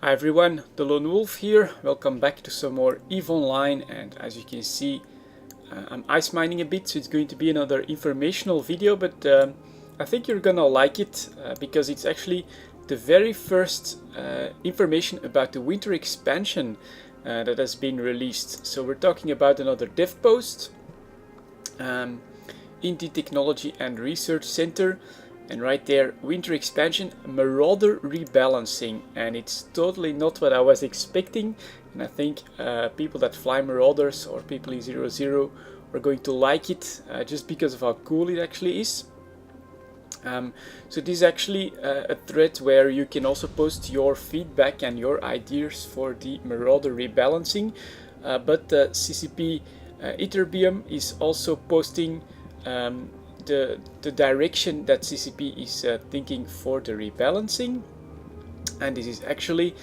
Hi everyone, delonewolf here. Welcome back to some more EVE Online, and as you can see I'm ice mining a bit, so it's going to be another informational video, but I think you're gonna like it because it's actually the very first information about the winter expansion that has been released. So we're talking about another dev post in the Technology and Research Center. And right there, winter expansion, marauder rebalancing, and it's totally not what I was expecting. And I think people that fly marauders or people in 0.0 are going to like it just because of how cool it actually is. So this is actually a thread where you can also post your feedback and your ideas for the marauder rebalancing. But CCP Ethereum is also posting the direction that CCP is thinking for the rebalancing, and this is actually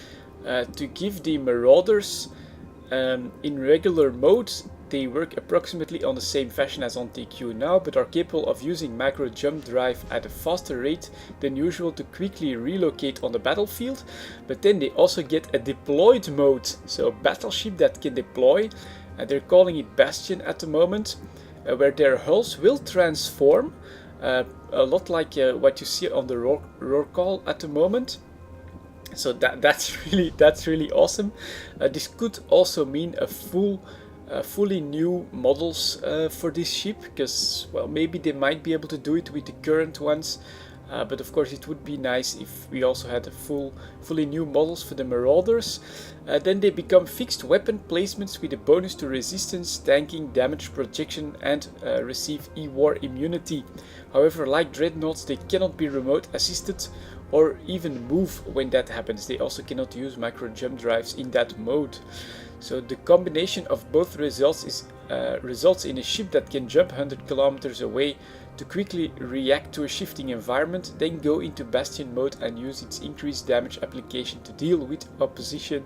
to give the marauders in regular mode. They work approximately on the same fashion as on TQ now, but are capable of using micro jump drive at a faster rate than usual to quickly relocate on the battlefield. But then they also get a deployed mode, so a battleship that can deploy. They're calling it Bastion at the moment. Where their hulls will transform, a lot like what you see on the Rorqual at the moment. So that's really awesome. This could also mean a fully new models for this ship, because well, maybe they might be able to do it with the current ones. But of course it would be nice if we also had a fully new models for the marauders. Then they become fixed weapon placements with a bonus to resistance, tanking, damage projection, and receive E-War immunity. However, like dreadnoughts, they cannot be remote assisted or even move when that happens. They also cannot use micro jump drives in that mode. So the combination of both results in a ship that can jump 100 kilometers away to quickly react to a shifting environment, then go into Bastion mode and use its increased damage application to deal with opposition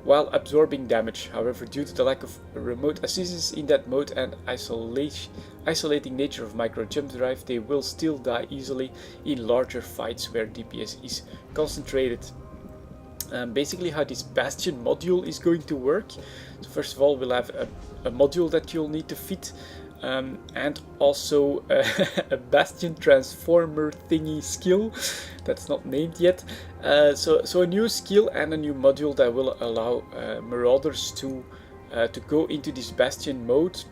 while absorbing damage. However, due to the lack of remote assistance in that mode and isolating nature of micro jump drive, they will still die easily in larger fights where DPS is concentrated. Basically how this Bastion module is going to work. So first of all, we'll have a module that you'll need to fit, and also a Bastion transformer thingy skill that's not named yet. So a new skill and a new module that will allow marauders to go into this Bastion mode,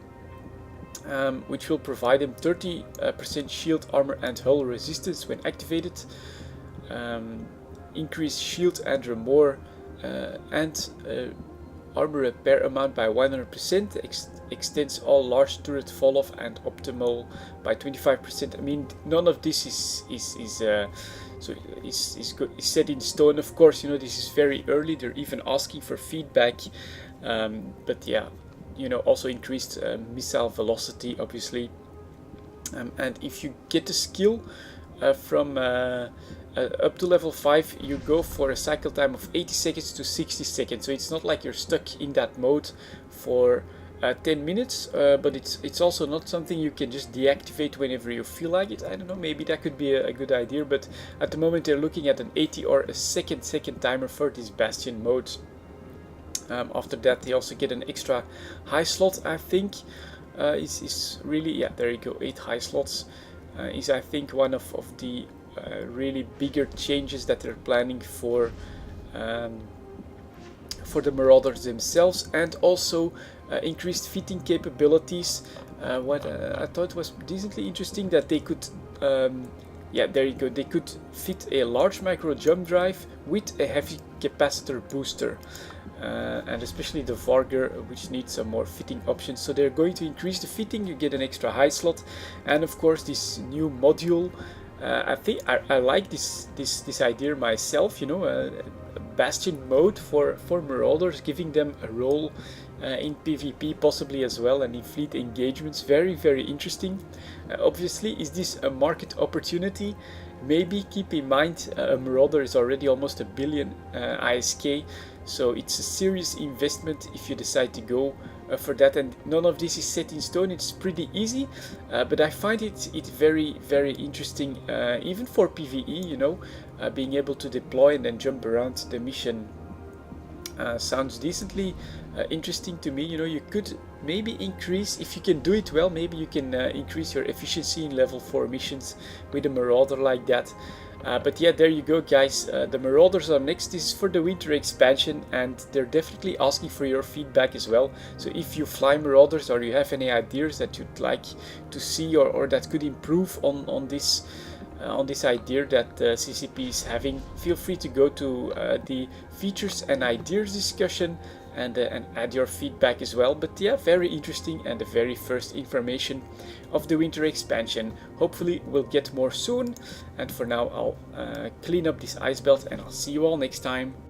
which will provide them 30% shield, armor and hull resistance when activated. Increase shield and armor and armor repair amount by 100%, extends all large turret fall off and optimal by 25%. I mean, none of this is set in stone. Of course, you know, this is very early. They're even asking for feedback, but yeah, you know, also increased missile velocity, obviously. And if you get the skill from up to level 5, you go for a cycle time of 80 seconds to 60 seconds. So it's not like you're stuck in that mode for 10 minutes, but it's also not something you can just deactivate whenever you feel like it. I don't know, maybe that could be a good idea, but at the moment they're looking at an 80 or a second timer for this Bastion mode. After that they also get an extra high slot, I think. Is really, yeah, there you go, 8 high slots. Is I think one of the really bigger changes that they're planning for the marauders themselves, and also increased fitting capabilities. What I thought was decently interesting, that they could yeah, there you go, they could fit a large micro jump drive with a heavy capacitor booster, and especially the Varger, which needs some more fitting options. So they're going to increase the fitting, you get an extra high slot, and of course this new module. I think I like this idea myself, you know, Bastion mode for marauders, giving them a role in PvP possibly as well, and in fleet engagements. Very interesting. Obviously, is this a market opportunity? Maybe. Keep in mind, a marauder is already almost 1 billion ISK, so it's a serious investment if you decide to go for that, and none of this is set in stone. It's pretty easy, but I find it very interesting, even for PvE, you know, being able to deploy and then jump around the mission sounds decently interesting to me. You know, you could maybe increase, if you can do it well, maybe you can increase your efficiency in level 4 missions with a marauder like that. But yeah, there you go, guys. The marauders are next. This is for the winter expansion, and they're definitely asking for your feedback as well. So if you fly marauders or you have any ideas that you'd like to see or that could improve on this idea that CCP is having, feel free to go to the features and ideas discussion and add your feedback as well. But yeah, very interesting, and the very first information of the winter expansion. Hopefully we'll get more soon, and for now I'll clean up this ice belt, and I'll see you all next time.